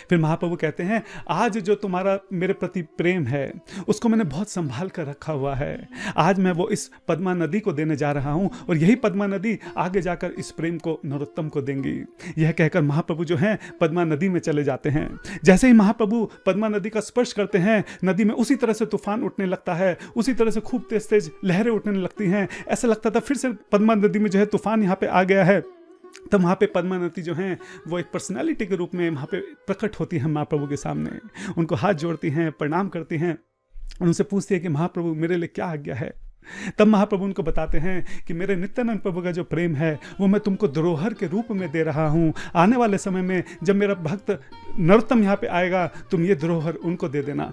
फिर महाप्रभु कहते हैं, आज जो तुम्हारा मेरे प्रति प्रेम है उसको मैंने बहुत संभाल कर रखा हुआ है। आज मैं वो इस पद्मा नदी को देने जा रहा हूँ, और यही पद्मा नदी आगे जाकर इस प्रेम को नरोत्तम को देंगी। यह कहकर महाप्रभु जो हैं पद्मा नदी में चले जाते हैं। जैसे ही महाप्रभु पद्मा नदी का स्पर्श करते हैं, नदी में उसी तरह से तूफान उठने लगता है, उसी तरह से खूब तेज तेज लहरें उठने लगती हैं। ऐसा लगता था फिर से पद्मा नदी में जो है तूफान यहाँ पे आ गया है। तब वहाँ पे पद्मा नदी जो हैं वो एक पर्सनालिटी के रूप में वहाँ पे प्रकट होती हैं महाप्रभु के सामने। उनको हाथ जोड़ती हैं, प्रणाम करती हैं, उनसे पूछती है कि महाप्रभु मेरे लिए क्या आज्ञा है। तब महाप्रभु उनको बताते हैं कि मेरे नित्यानंद प्रभु का जो प्रेम है वो मैं तुमको धरोहर के रूप में दे रहा हूँ। आने वाले समय में जब मेरा भक्त नरोत्तम यहाँ पे आएगा, तुम ये धरोहर उनको दे देना।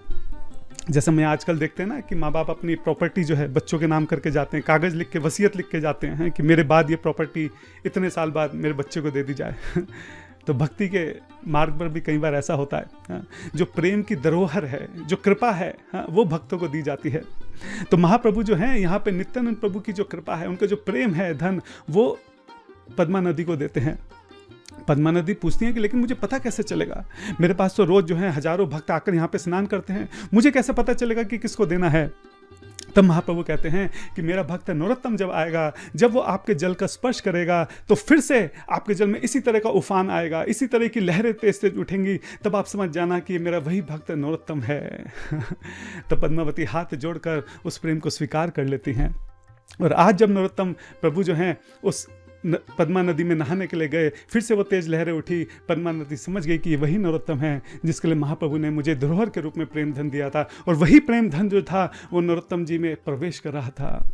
जैसे मैं आजकल देखते हैं ना कि माँ बाप अपनी प्रॉपर्टी जो है बच्चों के नाम करके जाते हैं, कागज़ लिख के, वसीयत लिख के जाते हैं कि मेरे बाद ये प्रॉपर्टी इतने साल बाद मेरे बच्चे को दे दी जाए। तो भक्ति के मार्ग पर भी कई बार ऐसा होता है, हाँ? जो प्रेम की धरोहर है, जो कृपा है, हाँ? वो भक्तों को दी जाती है। तो महाप्रभु जो हैं यहाँ पे नित्यानंद प्रभु की जो कृपा है, उनका जो प्रेम है, धन, वो पद्मा नदी को देते हैं। पद्मा नदी पूछती है कि लेकिन मुझे पता कैसे चलेगा, मेरे पास तो रोज जो है हजारों भक्त आकर यहाँ पे स्नान करते हैं, मुझे कैसे पता चलेगा कि किसको देना है। तब महाप्रभु कहते हैं कि मेरा भक्त नरोत्तम जब आएगा, जब वो आपके जल का स्पर्श करेगा, तो फिर से आपके जल में इसी तरह का उफान आएगा, इसी तरह की लहरें तेज तेज उठेंगी। तब आप समझ जाना कि मेरा वही भक्त नरोत्तम है। तब पद्मावती हाथ जोड़कर उस प्रेम को स्वीकार कर लेती हैं। और आज जब नरोत्तम प्रभु जो हैं उस पद्मा नदी में नहाने के लिए गए, फिर से वो तेज लहरें उठी। पद्मा नदी समझ गई कि ये वही नरोत्तम है जिसके लिए महाप्रभु ने मुझे धरोहर के रूप में प्रेम धन दिया था, और वही प्रेम धन जो था वो नरोत्तम जी में प्रवेश कर रहा था।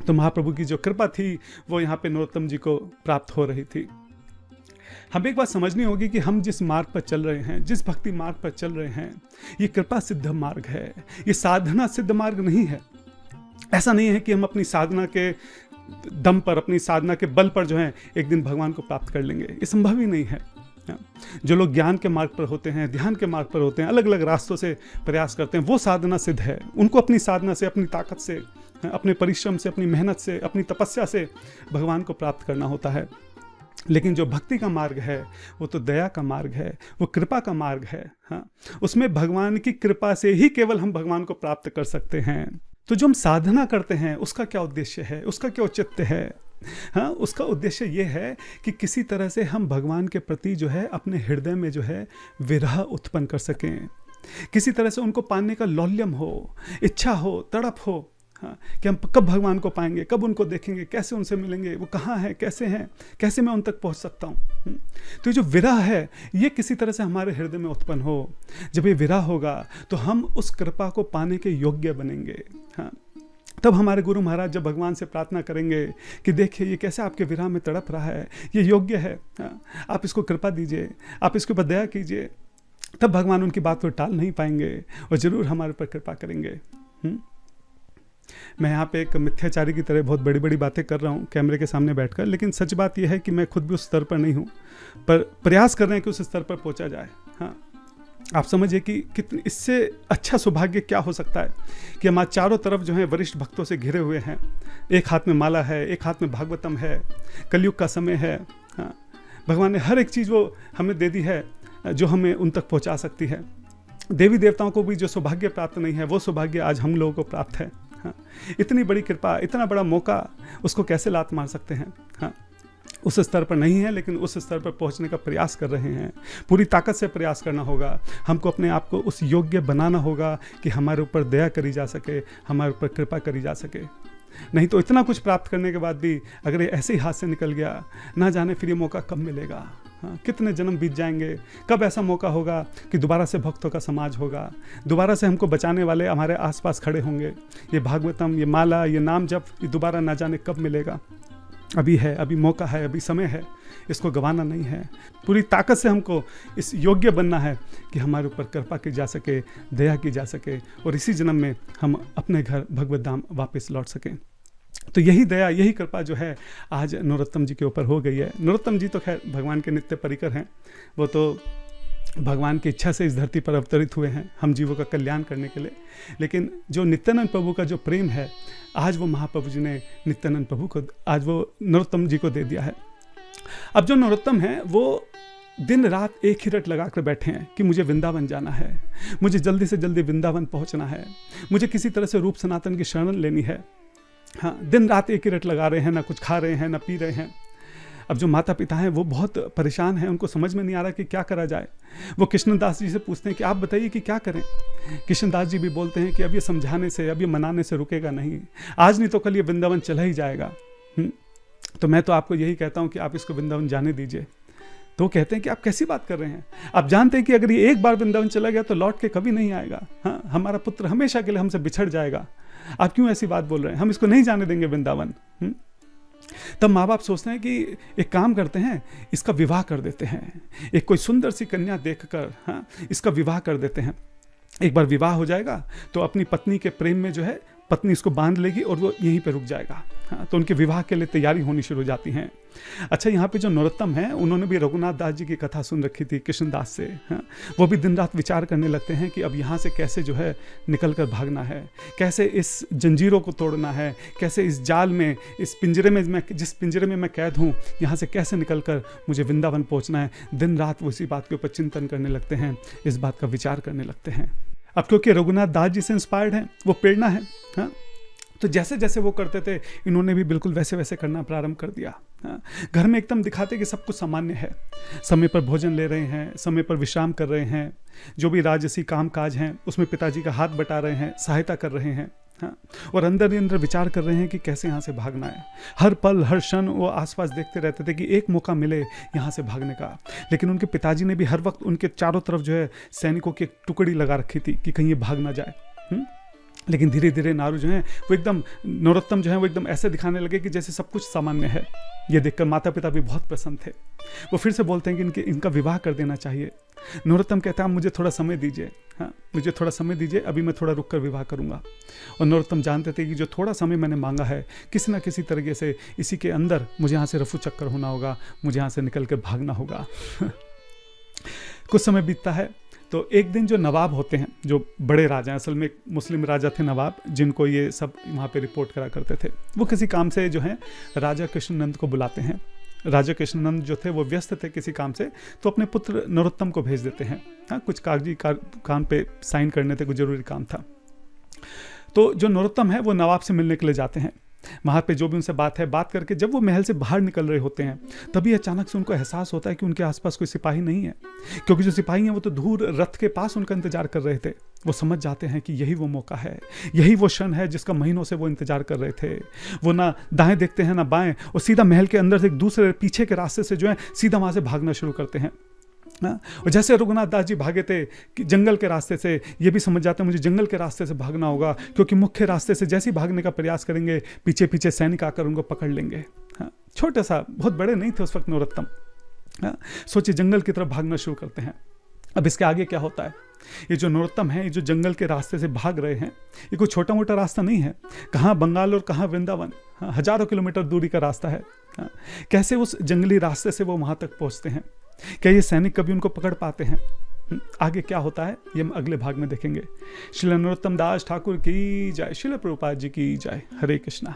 तो महाप्रभु की जो कृपा थी वो यहाँ पे नरोत्तम जी को प्राप्त हो रही थी। हमें एक बात समझनी होगी कि हम जिस मार्ग पर चल रहे हैं, जिस भक्ति मार्ग पर चल रहे हैं, ये कृपा सिद्ध मार्ग है, ये साधना सिद्ध मार्ग नहीं है। ऐसा नहीं है कि हम अपनी साधना के दम पर, अपनी साधना के बल पर जो है एक दिन भगवान को प्राप्त कर लेंगे, ये संभव ही नहीं है। जो लोग ज्ञान के मार्ग पर होते हैं, ध्यान के मार्ग पर होते हैं, अलग अलग रास्तों से प्रयास करते हैं, वो साधना सिद्ध है। उनको अपनी साधना से, अपनी ताकत से, अपने परिश्रम से, अपनी मेहनत से, अपनी तपस्या से भगवान को प्राप्त करना होता है। लेकिन जो भक्ति का मार्ग है वो तो दया का मार्ग है, वो कृपा का मार्ग है। हाँ, उसमें भगवान की कृपा से ही केवल हम भगवान को प्राप्त कर सकते हैं। तो जो हम साधना करते हैं उसका क्या उद्देश्य है, उसका क्या औचित्य है? हाँ, उसका उद्देश्य ये है कि किसी तरह से हम भगवान के प्रति जो है अपने हृदय में जो है विरह उत्पन्न कर सकें, किसी तरह से उनको पाने का लौल्यम हो, इच्छा हो, तड़प हो। हाँ, कि हम कब भगवान को पाएंगे, कब उनको देखेंगे, कैसे उनसे मिलेंगे, वो कहाँ हैं, कैसे मैं उन तक पहुँच सकता हूँ। तो ये जो विरह है ये किसी तरह से हमारे हृदय में उत्पन्न हो। जब ये विरह होगा तो हम उस कृपा को पाने के योग्य बनेंगे। हाँ, तब हमारे गुरु महाराज जब भगवान से प्रार्थना करेंगे कि देखिए ये कैसे आपके विरह में तड़प रहा है, ये योग्य है, हाँ, आप इसको कृपा दीजिए, आप इसके ऊपर दया कीजिए, तब भगवान उनकी बात को टाल नहीं पाएंगे और ज़रूर हमारे पर कृपा करेंगे। मैं यहाँ पे एक मिथ्याचारी की तरह बहुत बड़ी बड़ी बातें कर रहा हूँ कैमरे के सामने बैठकर, लेकिन सच बात यह है कि मैं खुद भी उस स्तर पर नहीं हूँ, पर प्रयास कर रहे हैं कि उस स्तर पर पहुँचा जाए। हाँ, आप समझिए कि कितनी इससे अच्छा सौभाग्य क्या हो सकता है कि हमारे चारों तरफ जो है वरिष्ठ भक्तों से घिरे हुए हैं। एक हाथ में माला है, एक हाथ में भागवतम है, कलयुग का समय है। हाँ, भगवान ने हर एक चीज़ वो हमें दे दी है जो हमें उन तक पहुँचा सकती है। देवी देवताओं को भी जो सौभाग्य प्राप्त नहीं है वो सौभाग्य आज हम लोगों को प्राप्त है। हाँ, इतनी बड़ी कृपा, इतना बड़ा मौका, उसको कैसे लात मार सकते हैं। हाँ, उस स्तर पर नहीं है, लेकिन उस स्तर पर पहुंचने का प्रयास कर रहे हैं। पूरी ताकत से प्रयास करना होगा। हमको अपने आप को उस योग्य बनाना होगा कि हमारे ऊपर दया करी जा सके, हमारे ऊपर कृपा करी जा सके। नहीं तो इतना कुछ प्राप्त करने के बाद भी अगर ये ऐसे ही हाथ से निकल गया, ना जाने फिर ये मौका कब मिलेगा। हाँ, कितने जन्म बीत जाएंगे, कब ऐसा मौका होगा कि दोबारा से भक्तों का समाज होगा, दोबारा से हमको बचाने वाले हमारे आसपास खड़े होंगे। ये भागवतम, ये माला, ये नाम जप, ये दोबारा ना जाने कब मिलेगा। अभी है, अभी मौका है, अभी समय है, इसको गंवाना नहीं है। पूरी ताकत से हमको इस योग्य बनना है कि हमारे ऊपर कृपा की जा सके, दया की जा सके, और इसी जन्म में हम अपने घर भगवत धाम वापस लौट सकें। तो यही दया, यही कृपा जो है आज नरोत्तम जी के ऊपर हो गई है। नरोत्तम जी तो खैर भगवान के नित्य परिकर हैं, वो तो भगवान की इच्छा से इस धरती पर अवतरित हुए हैं हम जीवों का कल्याण करने के लिए। लेकिन जो नित्यानंद प्रभु का जो प्रेम है, आज वो महाप्रभु जी ने नित्यानंद प्रभु को, आज वो नरोत्तम जी को दे दिया है। अब जो नरोत्तम है वो दिन रात एक ही रट लगा कर बैठे हैं कि मुझे वृंदावन जाना है, मुझे जल्दी से जल्दी वृंदावन पहुंचना है, मुझे किसी तरह से रूप सनातन की शरण लेनी है। हाँ, दिन रात एक ही रट लगा रहे हैं, ना कुछ खा रहे हैं, ना पी रहे हैं। अब जो माता पिता हैं वो बहुत परेशान हैं, उनको समझ में नहीं आ रहा कि क्या करा जाए। वो कृष्णदास जी से पूछते हैं कि आप बताइए कि क्या करें। कृष्णदास जी भी बोलते हैं कि अब ये समझाने से, अब ये मनाने से रुकेगा नहीं, आज नहीं तो कल ये वृंदावन चला ही जाएगा। तो मैं तो आपको यही कहता हूँ कि आप इसको वृंदावन जाने दीजिए। तो कहते हैं कि आप कैसी बात कर रहे हैं, आप जानते हैं कि अगर ये एक बार वृंदावन चला गया तो लौट के कभी नहीं आएगा। हाँ, हमारा पुत्र हमेशा के लिए हमसे बिछड़ जाएगा, आप क्यों ऐसी बात बोल रहे हैं, हम इसको नहीं जाने देंगे वृंदावन। तब माँ बाप सोचते हैं कि एक काम करते हैं, इसका विवाह कर देते हैं, एक कोई सुंदर सी कन्या देखकर, हाँ, इसका विवाह कर देते हैं। एक बार विवाह हो जाएगा तो अपनी पत्नी के प्रेम में जो है पत्नी इसको बांध लेगी और वो यहीं पे रुक जाएगा। हाँ, तो उनके विवाह के लिए तैयारी होनी शुरू हो जाती हैं। अच्छा, यहाँ पे जो नरोत्तम है उन्होंने भी रघुनाथ दास जी की कथा सुन रखी थी कृष्णदास से। हाँ, वो भी दिन रात विचार करने लगते हैं कि अब यहाँ से कैसे जो है निकल कर भागना है, कैसे इस जंजीरों को तोड़ना है, कैसे इस जाल में, इस पिंजरे में, मैं जिस पिंजरे में मैं कैद हूँ, यहाँ से कैसे निकल कर मुझे वृंदावन पहुँचना है। दिन रात वो इसी बात के ऊपर चिंतन करने लगते हैं, इस बात का विचार करने लगते हैं। अब क्योंकि रघुनाथ दास जी से इंस्पायर्ड हैं, वो प्रेरणा है। हाँ, तो जैसे जैसे वो करते थे इन्होंने भी बिल्कुल वैसे वैसे करना प्रारंभ कर दिया। हाँ, घर में एकदम दिखाते कि सब कुछ सामान्य है, समय पर भोजन ले रहे हैं, समय पर विश्राम कर रहे हैं, जो भी राजसी काम काज हैं उसमें पिताजी का हाथ बटा रहे हैं, सहायता कर रहे हैं। हाँ, और अंदर ही अंदर विचार कर रहे हैं कि कैसे यहाँ से भागना है। हर पल हर क्षण वो आसपास देखते रहते थे कि एक मौका मिले यहाँ से भागने का। लेकिन उनके पिताजी ने भी हर वक्त उनके चारों तरफ जो है सैनिकों की एक टुकड़ी लगा रखी थी कि कहीं ये भाग ना जाए। लेकिन धीरे धीरे नारू जो है वो एकदम, नरोत्तम जो है वो एकदम ऐसे दिखाने लगे कि जैसे सब कुछ सामान्य है। ये देखकर माता पिता भी बहुत प्रसन्न थे। वो फिर से बोलते हैं कि इनका विवाह कर देना चाहिए। नरोत्तम कहता है मुझे थोड़ा समय दीजिए, हाँ, मुझे थोड़ा समय दीजिए, अभी मैं थोड़ा रुक कर विवाह करूंगा। और नरोत्तम जानते थे कि जो थोड़ा समय मैंने मांगा है, किसी ना किसी तरीके से इसी के अंदर मुझे यहाँ से रफू चक्कर होना होगा, मुझे यहाँ से निकल कर भागना होगा। कुछ समय बीतता है तो एक दिन जो नवाब होते हैं, जो बड़े राजा, असल में मुस्लिम राजा थे नवाब, जिनको ये सब वहाँ पे रिपोर्ट करा करते थे, वो किसी काम से जो है राजा कृष्णनंद को बुलाते हैं। राजा कृष्णनंद जो थे वो व्यस्त थे किसी काम से, तो अपने पुत्र नरोत्तम को भेज देते हैं। हाँ, कुछ कागजी काम पे साइन करने थे, कुछ जरूरी काम था। तो जो नरोत्तम है वो नवाब से मिलने के लिए जाते हैं। वहाँ पे जो भी उनसे बात है, बात करके जब वो महल से बाहर निकल रहे होते हैं तभी अचानक से उनको एहसास होता है कि उनके आसपास कोई सिपाही नहीं है, क्योंकि जो सिपाही हैं वो तो दूर रथ के पास उनका इंतजार कर रहे थे। वो समझ जाते हैं कि यही वो मौका है, यही वो क्षण है जिसका महीनों से वो इंतजार कर रहे थे। वो ना दाएं देखते हैं ना बाएं, और सीधा महल के अंदर से एक दूसरे पीछे के रास्ते से जो है सीधा वहाँ से भागना शुरू करते हैं। और जैसे रघुनाथ दास जी भागे थे कि जंगल के रास्ते से, ये भी समझ जाते हैं मुझे जंगल के रास्ते से भागना होगा, क्योंकि मुख्य रास्ते से जैसे ही भागने का प्रयास करेंगे पीछे पीछे सैनिक आकर उनको पकड़ लेंगे। हाँ, छोटा सा, बहुत बड़े नहीं थे उस वक्त नरोत्तम। हाँ, सोचिए जंगल की तरफ भागना शुरू करते हैं। अब इसके आगे क्या होता है, ये जो नरोत्तम है, ये जो जंगल के रास्ते से भाग रहे हैं, ये कोई छोटा मोटा रास्ता नहीं है। कहाँ बंगाल और कहाँ वृंदावन, हाँ, हजारों किलोमीटर दूरी का रास्ता है। हाँ, कैसे उस जंगली रास्ते से वो वहाँ तक पहुँचते हैं, क्या ये सैनिक कभी उनको पकड़ पाते हैं? आगे क्या होता है ये हम अगले भाग में देखेंगे। श्रील नरोत्तम दास ठाकुर की जय, श्रील प्रभुपाद जी की जय। हरे कृष्णा।